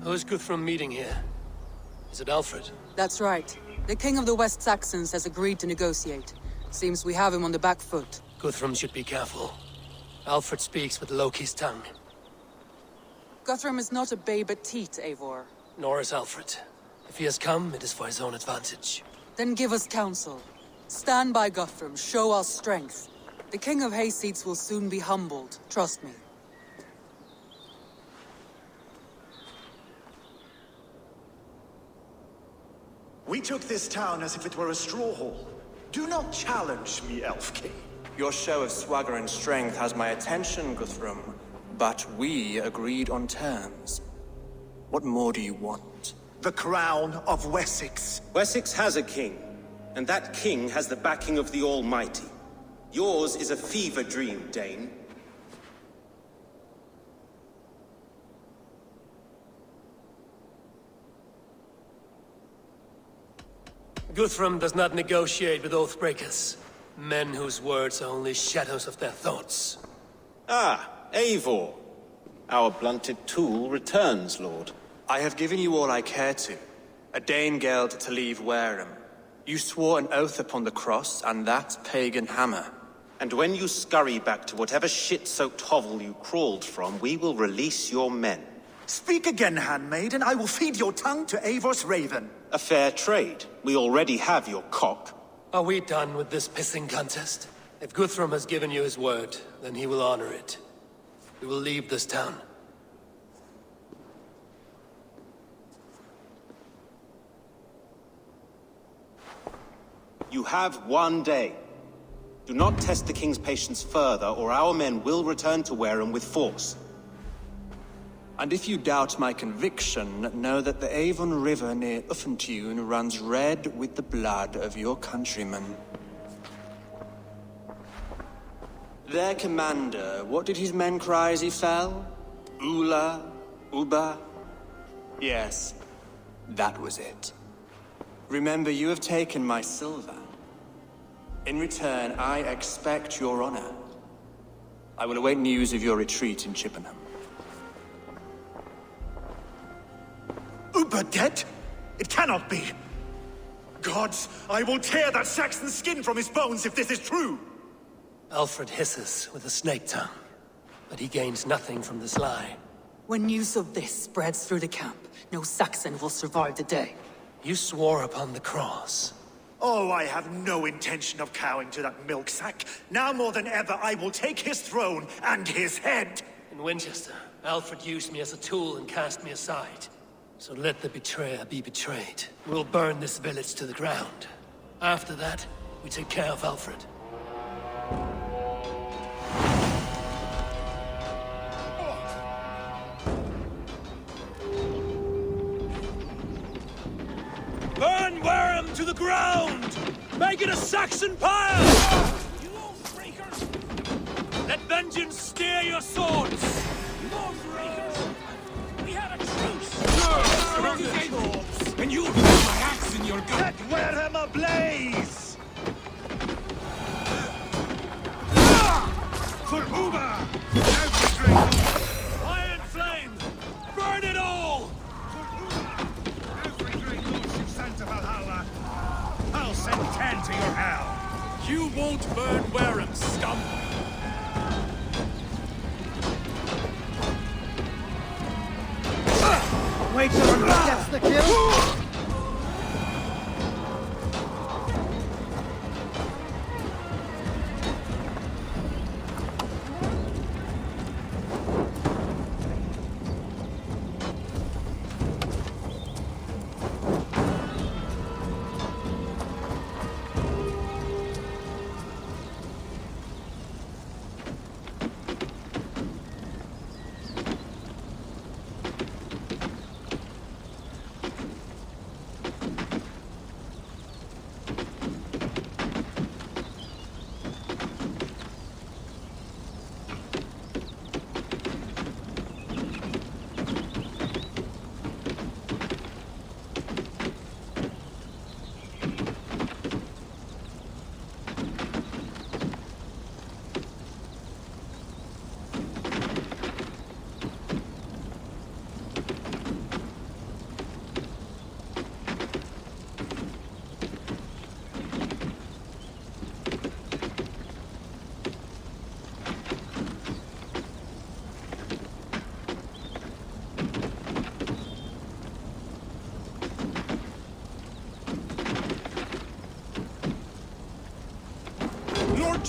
Who's Guthrum meeting here? Is it Alfred? That's right. The King of the West Saxons has agreed to negotiate. Seems we have him on the back foot. Guthrum should be careful. Alfred speaks with Loki's tongue. Guthrum is not a babe at teat, Eivor. Nor is Alfred. If he has come, it is for his own advantage. Then give us counsel. Stand by Guthrum, show our strength. The King of Hayseeds will soon be humbled, trust me. We took this town as if it were a straw hall. Do not challenge me, Elf King. Your show of swagger and strength has my attention, Guthrum. But we agreed on terms. What more do you want? The crown of Wessex. Wessex has a king, and that king has the backing of the Almighty. Yours is a fever dream, Dane. Guthrum does not negotiate with oathbreakers. Men whose words are only shadows of their thoughts. Ah, Eivor. Our blunted tool returns, Lord. I have given you all I care to. A Danegeld to leave Wareham. You swore an oath upon the cross, and that pagan hammer. And when you scurry back to whatever shit-soaked hovel you crawled from, we will release your men. Speak again, handmaid, and I will feed your tongue to Eivor's raven. A fair trade. We already have your cock. Are we done with this pissing contest? If Guthrum has given you his word, then he will honor it. We will leave this town. You have 1 day. Do not test the king's patience further, or our men will return to Wareham with force. And if you doubt my conviction, know that the Avon River near Uffentune runs red with the blood of your countrymen. Their commander, what did his men cry as he fell? Ula? Uba? Yes, that was it. Remember, you have taken my silver. In return, I expect your honor. I will await news of your retreat in Chippenham. Uber dead? It cannot be. Gods, I will tear that Saxon skin from his bones if this is true. Alfred hisses with a snake tongue, but he gains nothing from this lie. When news of this spreads through the camp, no Saxon will survive the day. You swore upon the cross. Oh, I have no intention of cowing to that milk sack. Now more than ever, I will take his throne and his head. In Winchester, Alfred used me as a tool and cast me aside. So let the betrayer be betrayed. We'll burn this village to the ground. After that, we take care of Alfred. Burn Wareham to the ground! Make it a Saxon pyre! You oath-breakers! Let vengeance steer your swords! You oath-breakers! We had a truce! And you'll feel my axe in your gut! Set Wareham ablaze! For Uba! Every great Iron flame! Burn it all! Every great lordship sent to Valhalla! I'll send 10 to your hell! You won't burn Wareham, scum! Wait till he gets the kill!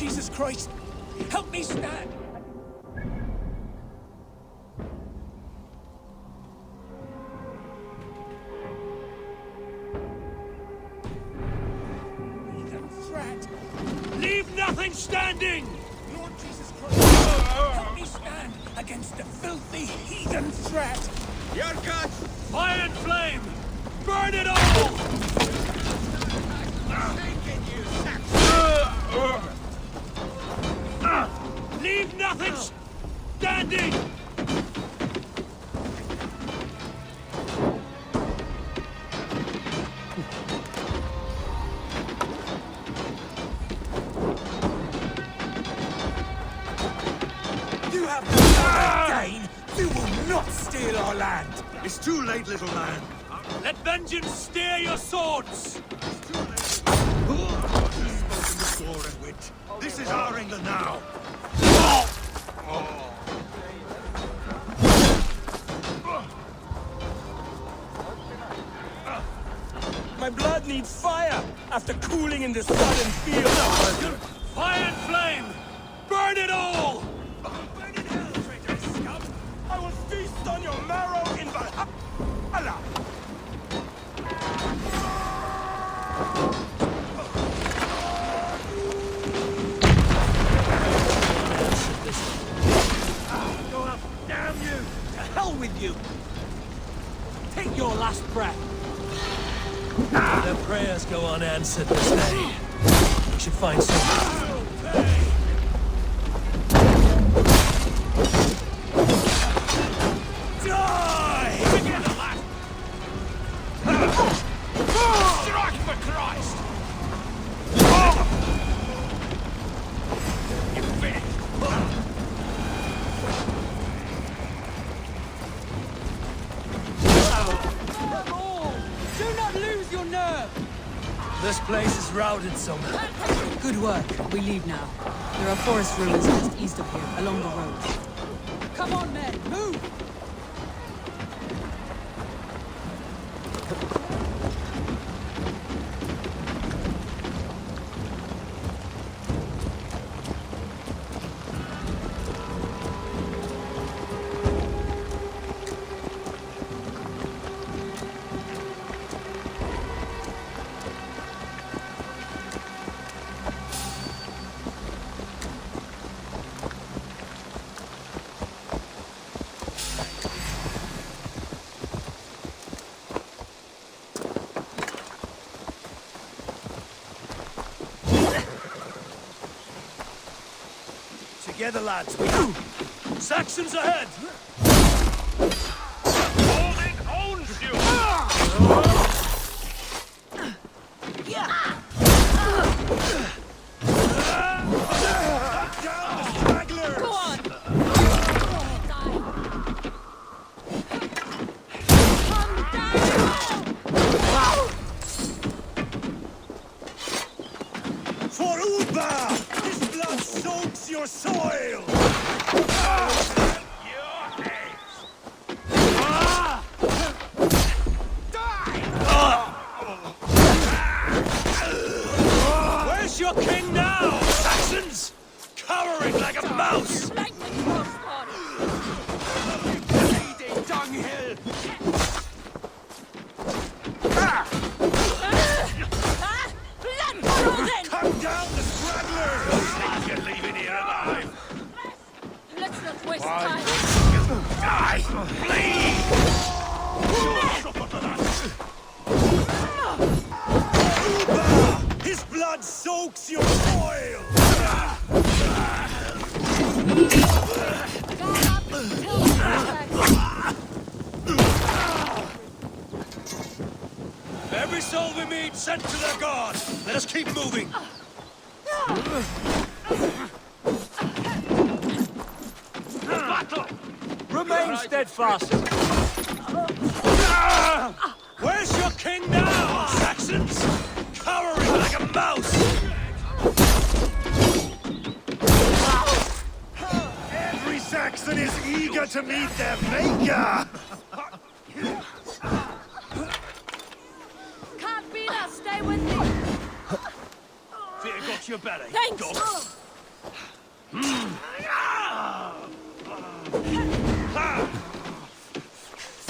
Jesus Christ! Help me stand! Heathen threat! Leave nothing standing! Lord Jesus Christ! Help me stand against the filthy heathen threat! Fire and flame! Burn it all! Leave nothing standing! You have no gain! You will not steal our land! It's too late, little man. Let vengeance steer your swords! Spoken with sword and wit. This is our England now. My blood needs fire after cooling in the sun and field. Fire and flame! Burn it all! Burn in hell, traitorous scum! I will feast on your marrow in Valhalla! Go up, damn you! To hell with you! Take your last breath! Their prayers go unanswered this day. We should find some. Die! Together, lad! Strike for Christ! You finished! Do not lose your nerve! This place is routed somehow. Good work. We leave now. There are forest ruins just east of here, along the road. Come on, men, move! Together, lads. Saxons ahead! Holding owns you! Down the stragglers! Go on! For Uba! His blood soaks your soil! Your heads! Where's your king now, Saxons? Cowering like a mouse! Like the crossbody! Bleeding dunghill! Blood frozen! Come down the stragglers! You're leaving here alive! Let's not waste time! Die! Bleed! Uba! His blood soaks your soil! Guard up until the perfect! Every soul we meet sent to their god! Let us keep moving! Battle! Remain steadfast! Where's your king now, Saxons? Cowering like a mouse! Every Saxon is eager to meet their maker! Can't beat us, stay with me! Fear got your belly, Thanks! dog.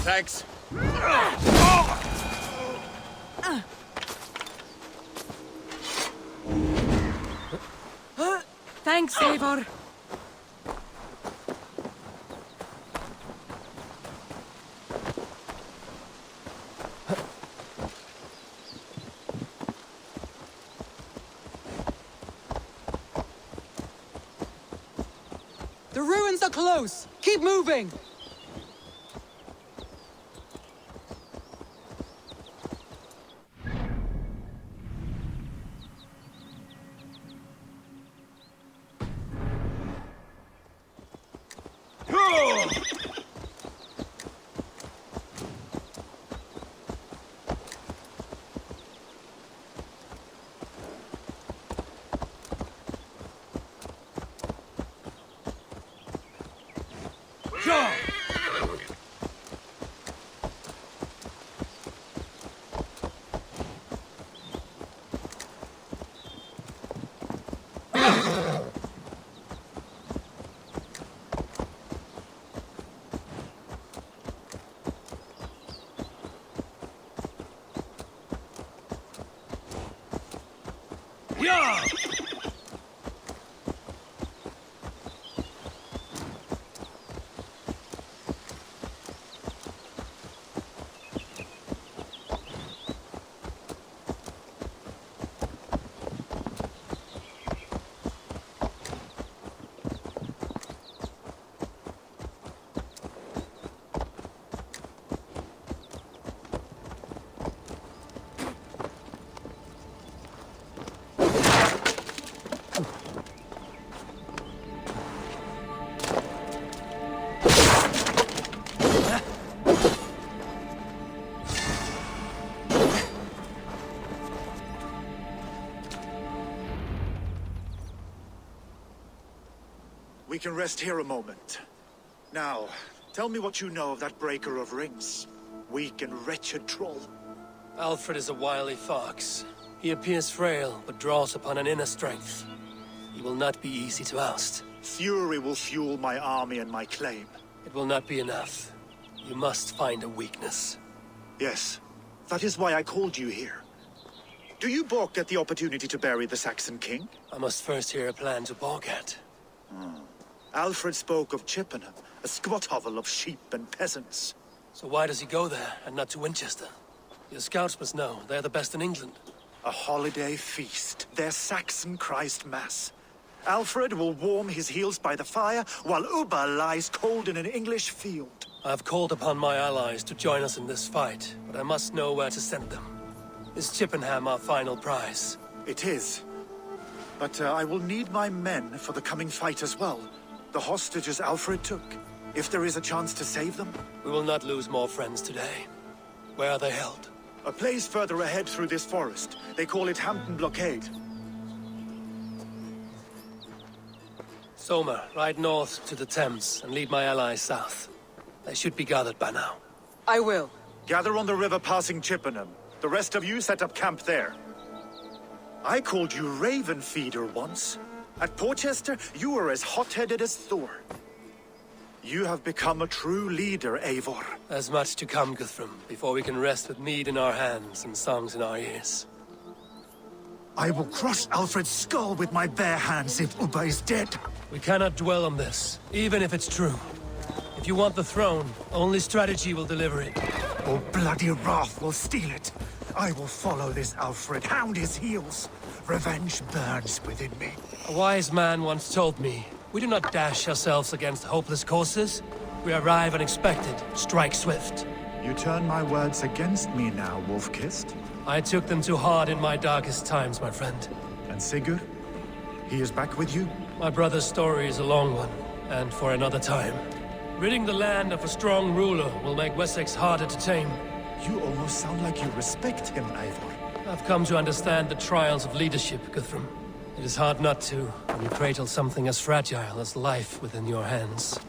Thanks. Thanks, Eivor. The ruins are close! Keep moving! We can rest here a moment. Now, tell me what you know of that breaker of rings. Weak and wretched troll. Alfred is a wily fox. He appears frail, but draws upon an inner strength. He will not be easy to oust. Fury will fuel my army and my claim. It will not be enough. You must find a weakness. Yes, that is why I called you here. Do you balk at the opportunity to bury the Saxon king? I must first hear a plan to balk at. Alfred spoke of Chippenham, a squat hovel of sheep and peasants. So why does he go there, and not to Winchester? Your scouts must know, they're the best in England. A holiday feast, their Saxon Christ Mass. Alfred will warm his heels by the fire, while Ubba lies cold in an English field. I've called upon my allies to join us in this fight, but I must know where to send them. Is Chippenham our final prize? It is. But I will need my men for the coming fight as well. The hostages Alfred took. If there is a chance to save them. We will not lose more friends today. Where are they held? A place further ahead through this forest. They call it Hampton Blockade. Soma, ride north to the Thames and lead my allies south. They should be gathered by now. I will. Gather on the river passing Chippenham. The rest of you set up camp there. I called you Raven Feeder once. At Porchester, you were as hot-headed as Thor. You have become a true leader, Eivor. There's much to come, Guthrum, before we can rest with mead in our hands and songs in our ears. I will crush Alfred's skull with my bare hands if Ubba is dead. We cannot dwell on this, even if it's true. If you want the throne, only strategy will deliver it. Or bloody wrath will steal it. I will follow this Alfred, hound his heels. Revenge burns within me. A wise man once told me, we do not dash ourselves against hopeless courses. We arrive unexpected, strike swift. You turn my words against me now, Wolf-Kissed. I took them too hard in my darkest times, my friend. And Sigurd? He is back with you? My brother's story is a long one, and for another time. Ridding the land of a strong ruler will make Wessex harder to tame. You almost sound like you respect him, Eivor. I've come to understand the trials of leadership, Guthrum. It is hard not to, when you cradle something as fragile as life within your hands.